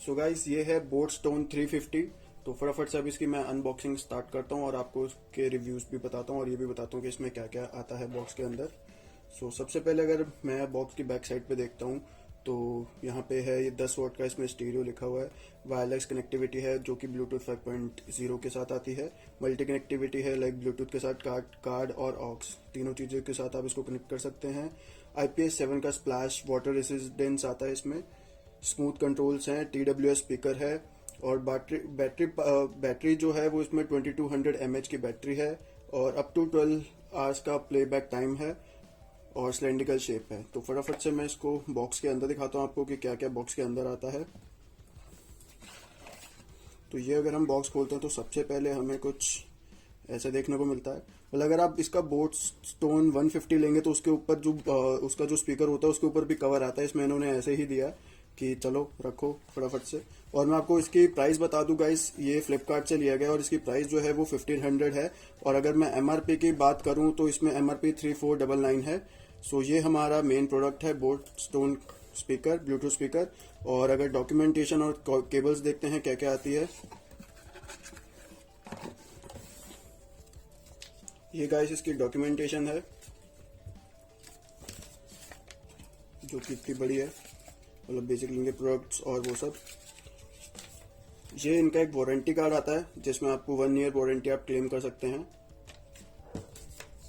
So guys ये है boat stone 350। तो फटाफट से अब इसकी मैं अनबॉक्सिंग स्टार्ट करता हूँ और आपको इसके रिव्यूज भी बताता हूँ और ये भी बताता हूँ कि इसमें क्या क्या आता है बॉक्स के अंदर। सो सबसे पहले अगर मैं बॉक्स की बैक साइड पे देखता हूँ तो यहाँ पे है ये 10 वॉट का इसमें स्टीरियो लिखा हुआ है। वायरलेस कनेक्टिविटी है जो कि ब्लूटूथ 5.0 के साथ आती है। मल्टी कनेक्टिविटी है लाइक ब्लूटूथ के साथ कार्ड और ऑक्स तीनों चीज़ों के साथ आप इसको कनेक्ट कर सकते हैं। IPS7 का स्प्लैश वाटर रेसिस्टेंस आता है इसमें। स्मूथ कंट्रोल्स हैं, TWS स्पीकर है और बैटरी जो है वो इसमें 2200 mAh की बैटरी है और अप टू 12 आवर्स का प्लेबैक टाइम है और सिलेंड्रिकल शेप है। तो फटाफट से मैं इसको बॉक्स के अंदर दिखाता हूँ आपको कि क्या क्या बॉक्स के अंदर आता है। तो ये अगर हम बॉक्स खोलते हैं तो सबसे पहले हमें कुछ ऐसे देखने को मिलता है। मतलब अगर आप इसका बोट स्टोन 150 लेंगे तो उसके ऊपर जो उसका जो स्पीकर होता है उसके ऊपर भी कवर आता है। इसमें इन्होंने ऐसे ही दिया कि चलो रखो फटाफट से। और मैं आपको इसकी प्राइस बता दूं गाइस, ये फ्लिपकार्ट से लिया गया और इसकी प्राइस जो है वो 1500 है। और अगर मैं MRP की बात करूं तो इसमें MRP 3499 है। सो ये हमारा मेन प्रोडक्ट है boat stone speaker, Bluetooth speaker. और अगर डॉक्यूमेंटेशन और केबल्स देखते हैं क्या क्या आती है, ये गाइस इसकी डॉक्यूमेंटेशन है जो कि इतनी बड़ी है। मतलब बेसिकली इनके प्रोडक्ट्स और वो सब। ये इनका एक वारंटी कार्ड आता है जिसमें आपको 1 ईयर वारंटी आप क्लेम कर सकते हैं।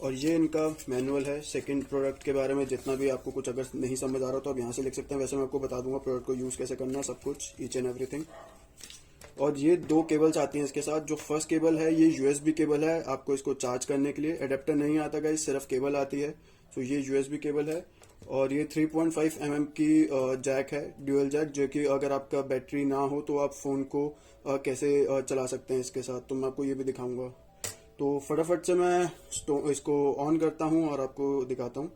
और ये इनका मैनुअल है सेकंड प्रोडक्ट के बारे में। जितना भी आपको कुछ अगर नहीं समझ आ रहा तो आप यहाँ से लिख सकते हैं। वैसे मैं आपको बता दूंगा प्रोडक्ट को यूज कैसे करना है, सब कुछ ईच एंड एवरीथिंग। और ये 2 केबल्स आती हैं इसके साथ। जो फर्स्ट केबल है ये USB केबल है आपको इसको चार्ज करने के लिए। एडेप्टर नहीं आता गाइस, सिर्फ केबल आती है। तो ये USB केबल है। और ये 3.5 mm की जैक है, ड्यूअल जैक, जो कि अगर आपका बैटरी ना हो तो आप फोन को कैसे चला सकते हैं इसके साथ, तो मैं आपको ये भी दिखाऊंगा। तो फटाफट से मैं इसको ऑन करता हूँ और आपको दिखाता हूँ।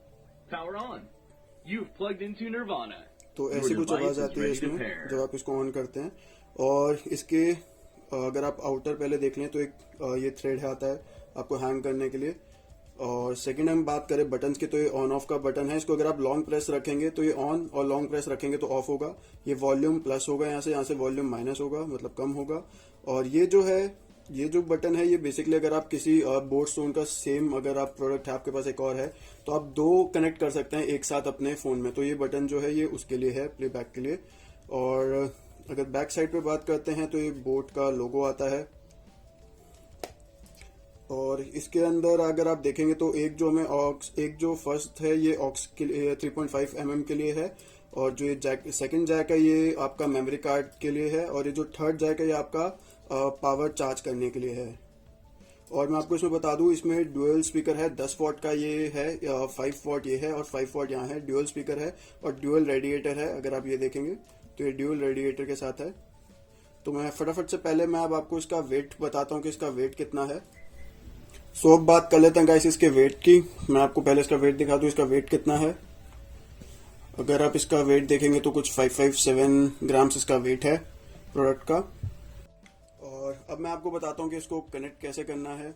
तो ऐसी कुछ आवाज आती है इसमें जब आप इसको ऑन करते हैं। और इसके अगर आप आउटर पहले देख लें तो एक ये थ्रेड आता है आपको हैंग करने के लिए। और सेकंड हम बात करें बटन्स की तो ये ऑन ऑफ का बटन है। इसको अगर आप लॉन्ग प्रेस रखेंगे तो ये ऑन और लॉन्ग प्रेस रखेंगे तो ऑफ होगा। ये वॉल्यूम प्लस होगा, यहाँ से वॉल्यूम माइनस होगा, मतलब कम होगा। और ये जो है, ये जो बटन है ये बेसिकली अगर आप किसी बोट स्टोन का सेम अगर आप प्रोडक्ट है आपके पास एक और है तो आप 2 कनेक्ट कर सकते हैं एक साथ अपने फोन में। तो ये बटन जो है ये उसके लिए है, प्लेबैक के लिए। और अगर बैक साइड पे बात करते हैं तो ये बोट का लोगो आता है। और इसके अंदर अगर आप देखेंगे तो एक जो हमें एक जो फर्स्ट है ये ऑक्स के लिए 3.5 mm के लिए है। और जो ये सेकंड जैक है ये आपका मेमोरी कार्ड के लिए है। और ये जो थर्ड जैक है ये आपका पावर चार्ज करने के लिए है। और मैं आपको इसमें बता दूं इसमें ड्यूअल स्पीकर है। 10 वॉट का ये है, 5 वॉट ये है और 5 वॉट यहाँ है। ड्यूअल स्पीकर है और ड्यूअल रेडिएटर है। अगर आप ये देखेंगे तो ये ड्यूअल रेडिएटर के साथ है। तो मैं फटाफट से पहले मैं अब आपको इसका वेट बताता हूँ कि इसका वेट कितना है। सो अब बात कर लेते हैं गाइस इसके वेट की। मैं आपको पहले इसका वेट दिखा दूं, इसका वेट कितना है। अगर आप इसका वेट देखेंगे तो कुछ 557 ग्राम्स इसका वेट है प्रोडक्ट का। और अब मैं आपको बताता हूँ कि इसको कनेक्ट कैसे करना है।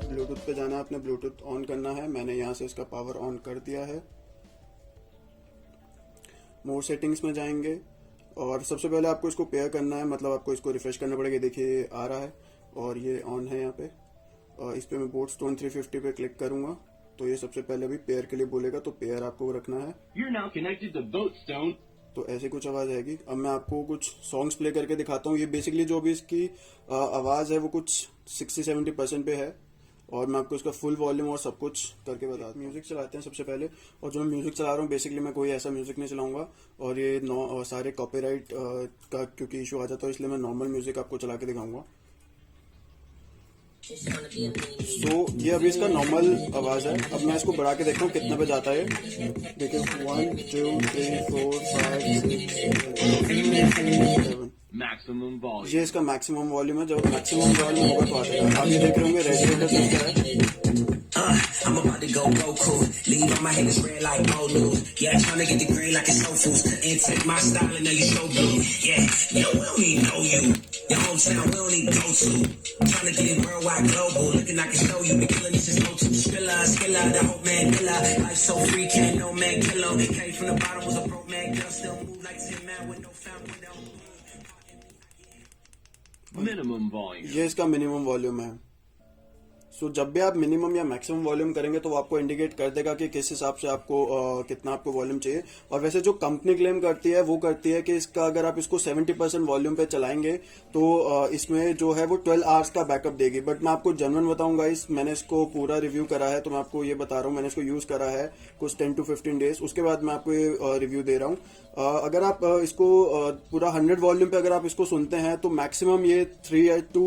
ब्लूटूथ पे जाना है, अपने ब्लूटूथ ऑन करना है। मैंने यहाँ से इसका पावर ऑन कर दिया है। मोर सेटिंग्स में जाएंगे और सबसे पहले आपको इसको पेयर करना है, मतलब आपको इसको रिफ्रेश करना पड़ेगा। देखिए ये आ रहा है और ये ऑन है यहाँ पे। और इस पे मैं बोट स्टोन 350 पे क्लिक करूंगा तो ये सबसे पहले भी पेयर के लिए बोलेगा, तो पेयर आपको रखना है। तो ऐसे कुछ आवाज आएगी। अब मैं आपको कुछ सॉन्ग्स प्ले करके दिखाता हूँ। ये बेसिकली जो भी इसकी आवाज है वो कुछ 60-70% पे है। और मैं आपको इसका फुल वॉल्यूम और सब कुछ करके बता दूं। म्यूजिक चलाते हैं सबसे पहले। और जो मैं म्यूजिक चला रहा हूँ बेसिकली मैं कोई ऐसा म्यूजिक नहीं चलाऊंगा और ये सारे कॉपीराइट का क्योंकि इशू आ जाता है, इसलिए मैं नॉर्मल म्यूजिक आपको चला के दिखाऊंगा। तो ये अभी इसका नॉर्मल आवाज है। अब मैं इसको बढ़ा के देखता हूँ कितने पे जाता है। देखिए 1 2 3 4 5 6 7। ये इसका मैक्सिमम वॉल्यूम है। जब मैक्सिमम वॉल्यूम होगा तो आ जाएगा। आप ये देख रहे होंगे रेडिएटर सिस्टम है। I'm about to go Goku. Leave on my head is red like old news. Yeah, tryna get the green like it's Soul Foods. And take my style and now you so blue. Yeah, yo, we don't even know you. Your hometown, we don't even go to. Tryna get it worldwide global. Looking I can show you. The killing is just go to. Skilla, the hope man killer. Life so free, can't no man kill him. Came from the bottom, was a broke man. Girl still move like 10 man with no found window. Minimum volume. ये इसका minimum volume है। सो जब भी आप minimum या maximum volume करेंगे तो वो आपको इंडिकेट कर देगा कि किस हिसाब से आपको कितना आपको वॉल्यूम चाहिए। और वैसे जो कंपनी क्लेम करती है वो करती है कि इसका अगर आप इसको 70% वॉल्यूम पे चलाएंगे तो इसमें जो है वो 12 आवर्स का बैकअप देगी। बट मैं आपको जनरल बताऊंगा, मैंने इसको पूरा रिव्यू करा है तो मैं आपको ये बता रहा हूँ। मैंने इसको यूज करा है कुछ 10 to 15 डेज, उसके बाद मैं आपको ये रिव्यू दे रहा हूँ। अगर आप इसको पूरा 100 वॉल्यूम पे अगर आप इसको सुनते हैं तो मैक्सिमम ये 3 to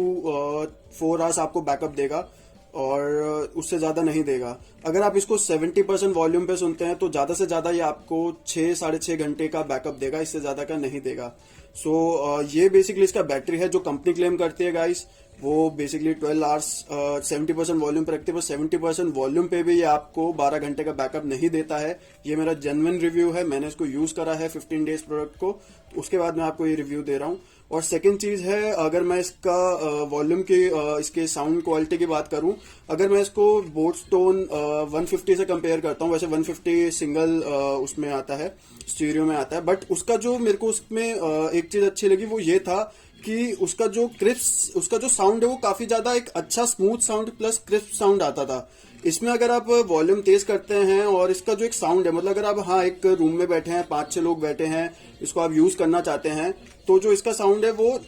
4 आवर्स आपको बैकअप देगा और उससे ज्यादा नहीं देगा। अगर आप इसको 70% वॉल्यूम पे सुनते हैं तो ज्यादा से ज्यादा ये आपको 6-6.5 घंटे का बैकअप देगा, इससे ज्यादा का नहीं देगा। सो ये बेसिकली इसका बैटरी है जो कंपनी क्लेम करती है गाइस। वो बेसिकली 12 आवर्स 70% वॉल्यूम पे रखती है, पर 70% वॉल्यूम पे भी ये आपको 12 घंटे का बैकअप नहीं देता है। ये मेरा जेन्युइन रिव्यू है, मैंने इसको यूज करा है 15 डेज प्रोडक्ट को, उसके बाद मैं आपको ये रिव्यू दे रहा हूँ। और सेकंड चीज है, अगर मैं इसका वॉल्यूम की इसके साउंड क्वालिटी की बात करूं, अगर मैं इसको बोट्स टोन 150 से कंपेयर करता हूं, वैसे 150 सिंगल उसमें आता है, स्टीरियो में आता है, बट उसका जो मेरे को उसमें एक चीज अच्छी लगी वो ये था कि उसका जो साउंड है वो काफी ज्यादा एक अच्छा smooth sound plus crisp sound आता था। इसमें अगर आप वॉल्यूम तेज करते हैं और इसका जो एक साउंड है, मतलब अगर आप एक रूम में बैठे हैं, 5-6 लोग बैठे हैं, इसको आप यूज करना चाहते हैं, तो जो इसका साउंड है वो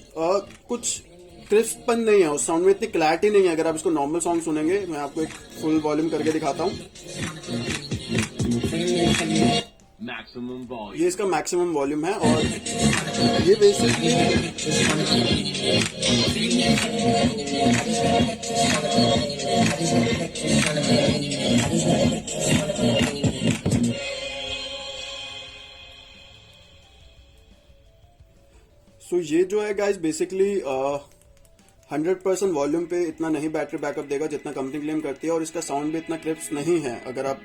कुछ क्रिस्पन नहीं है, उस साउंड में इतनी क्लैरिटी नहीं है। अगर आप इसको नॉर्मल सॉन्ग सुनेंगे, मैं आपको एक फुल वॉल्यूम करके दिखाता हूँ। Maximum volume. ये इसका मैक्सिमम वॉल्यूम है और ये बेसिकली ये जो है गाइस बेसिकली 100% वॉल्यूम पे इतना नहीं बैटरी बैकअप देगा जितना कंपनी क्लेम करती है, और इसका साउंड भी इतना क्रिस्प नहीं है अगर आप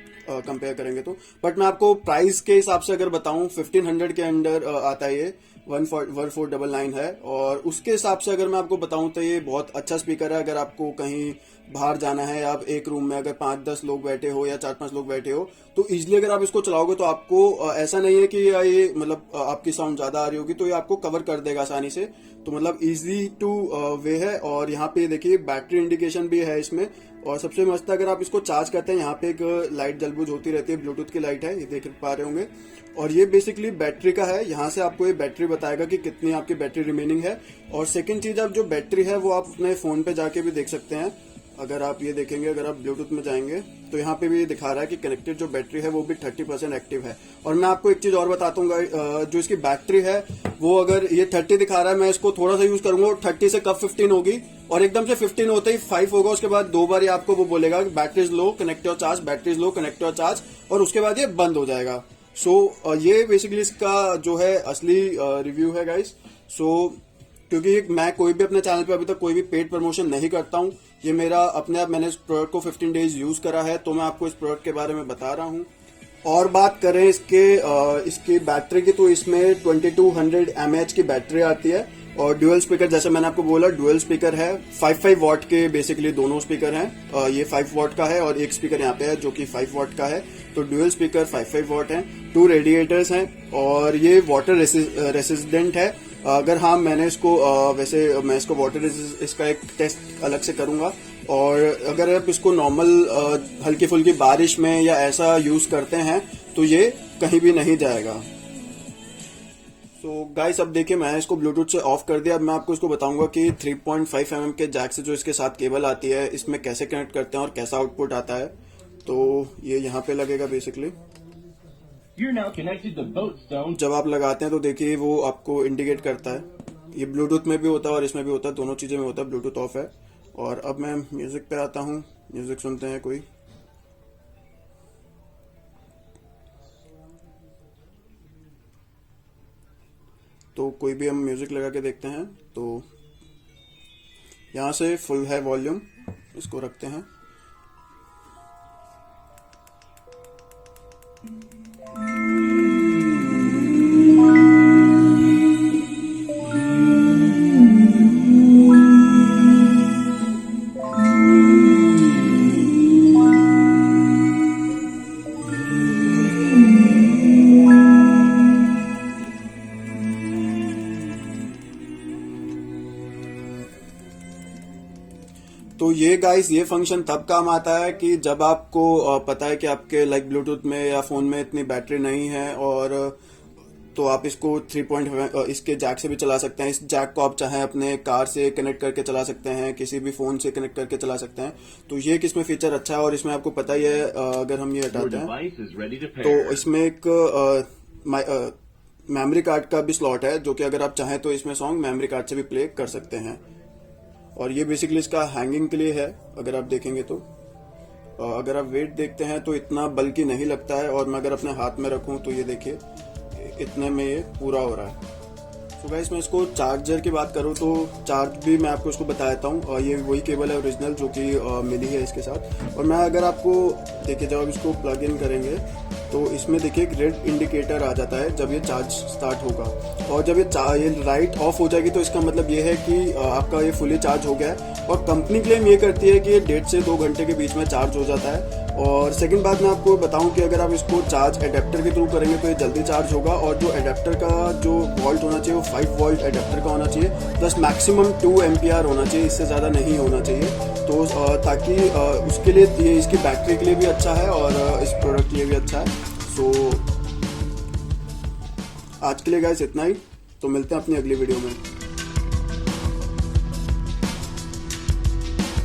कंपेयर करेंगे तो। बट मैं आपको प्राइस के हिसाब से अगर बताऊं, 1500 के अंडर आता है, ये 1499 है। और उसके हिसाब से अगर मैं आपको बताऊं तो ये बहुत अच्छा स्पीकर है। अगर आपको कहीं बाहर जाना है, आप एक रूम में अगर 5-10 लोग बैठे हो या 4-5 लोग बैठे हो, तो इजिली अगर आप इसको चलाओगे तो आपको ऐसा नहीं है कि ये मतलब आपकी साउंड ज्यादा आ रही होगी, तो ये आपको कवर कर देगा आसानी से। तो मतलब इजी टू वे है। और यहाँ पे देखिए बैटरी इंडिकेशन भी है इसमें। और सबसे मस्त है, अगर आप इसको चार्ज करते हैं, यहाँ पे एक लाइट जलबुझ होती रहती है, ब्लूटूथ की लाइट है, ये देख पा रहे होंगे। और ये बेसिकली बैटरी का है, यहाँ से आपको ये बैटरी बताएगा कि कितनी आपकी बैटरी रिमेनिंग है। और सेकंड चीज, आप जो बैटरी है वो आप अपने फोन पे जाके भी देख सकते हैं। अगर आप ये देखेंगे, अगर आप ब्लूटूथ में जाएंगे तो यहाँ पे भी दिखा रहा है कि कनेक्टेड जो बैटरी है वो भी 30% एक्टिव है। और मैं आपको एक चीज और बताता हूँ, जो इसकी बैटरी है वो अगर ये 30 दिखा रहा है, मैं इसको थोड़ा सा यूज करूंगा, 30 से कब 15 होगी और एकदम से 15 होते ही 5 होगा। उसके बाद 2 बार ये आपको वो बोलेगा battery is low, connect your charge, battery is low, connect your charge, और उसके बाद ये बंद हो जाएगा। सो ये बेसिकली इसका जो है असली रिव्यू है गाइस। सो क्योंकि मैं कोई भी अपने चैनल पे अभी तक कोई भी पेड प्रमोशन नहीं करता हूँ, ये मेरा अपने आप, मैंने इस प्रोडक्ट को 15 डेज यूज करा है, तो मैं आपको इस प्रोडक्ट के बारे में बता रहा हूँ। और बात करें इसकी बैटरी की, तो इसमें 2200 mAh की बैटरी आती है। और ड्यूअल स्पीकर, जैसे मैंने आपको बोला, ड्यूअल स्पीकर है, 5 वॉट के बेसिकली दोनों स्पीकर हैं। ये 5 वॉट का है और एक स्पीकर यहाँ पे है जो कि 5 वॉट का है। तो ड्यूअल स्पीकर 5 वॉट है, 2 रेडिएटर्स हैं और ये वाटर रेसिस्टेंट है। अगर हाँ, मैंने इसको वैसे मैं इसको वाटर इसका एक टेस्ट अलग से करूंगा। और अगर आप इसको नॉर्मल हल्की फुल्की बारिश में या ऐसा यूज करते हैं तो ये कहीं भी नहीं जाएगा। तो गाइस अब देखिए, मैं इसको ब्लूटूथ से ऑफ कर दिया। अब मैं आपको इसको बताऊंगा कि 3.5 mm के जैक से जो इसके साथ केबल आती है, इसमें कैसे कनेक्ट करते हैं और कैसा आउटपुट आता है। तो ये यहाँ पे लगेगा बेसिकली। जब आप लगाते हैं तो देखिए वो आपको इंडिकेट करता है। ये ब्लूटूथ में भी होता है और इसमें भी होता है, दोनों चीजें में होता है। ब्लूटूथ ऑफ है। और अब मैं म्यूजिक पे आता हूँ, म्यूजिक सुनते हैं कोई। तो कोई भी हम म्यूजिक लगा के देखते हैं। तो यहाँ से फुल है वॉल्यूम, इसको रखते हैं। तो ये गाइस ये फंक्शन तब काम आता है कि जब आपको पता है कि आपके लाइक ब्लूटूथ में या फोन में इतनी बैटरी नहीं है, और तो आप इसको 3.5 इसके जैक से भी चला सकते हैं। इस जैक को आप चाहे अपने कार से कनेक्ट करके चला सकते हैं, किसी भी फोन से कनेक्ट करके चला सकते हैं। तो ये किसमें फीचर अच्छा है, और इसमें आपको पता ही है अगर हम ये Your हटाते हैं device is ready to तो pair. इसमें एक मेमोरी कार्ड का भी स्लॉट है, जो कि अगर आप चाहें तो इसमें सॉन्ग मेमोरी कार्ड से भी प्ले कर सकते हैं। और ये बेसिकली इसका हैंगिंग के लिए है। अगर आप देखेंगे तो अगर आप वेट देखते हैं तो इतना बल्कि नहीं लगता है, और मैं अगर अपने हाथ में रखूं तो ये देखिए इतने में ये पूरा हो रहा है। तो गाइस मैं इसको चार्जर की बात करूं तो चार्ज भी मैं आपको इसको बता देता हूं। ये वही केबल है ओरिजिनल जो कि मिली है इसके साथ। और मैं अगर आपको देखिए जब आप इसको प्लग इन करेंगे तो इसमें देखिए एक रेड इंडिकेटर आ जाता है जब ये चार्ज स्टार्ट होगा, और जब ये लाइट ऑफ हो जाएगी तो इसका मतलब ये है कि आपका ये फुली चार्ज हो गया है। और कंपनी क्लेम ये करती है कि ये 1.5 से 2 घंटे के बीच में चार्ज हो जाता है। और सेकंड बात मैं आपको बताऊं कि अगर आप इसको चार्ज एडेप्टर के थ्रू करेंगे तो ये जल्दी चार्ज होगा, और जो एडेप्टर का जो वोल्ट होना चाहिए वो 5 वोल्ट एडेप्टर का होना चाहिए, प्लस मैक्सिमम 2 एम्पियर होना चाहिए, इससे ज़्यादा नहीं होना चाहिए। तो ताकि उसके लिए ये इसकी बैटरी के लिए भी अच्छा है और इस प्रोडक्ट के लिए भी अच्छा है। सो आज के लिए गाइस इतना ही, तो मिलते हैं अपनी अगली वीडियो में।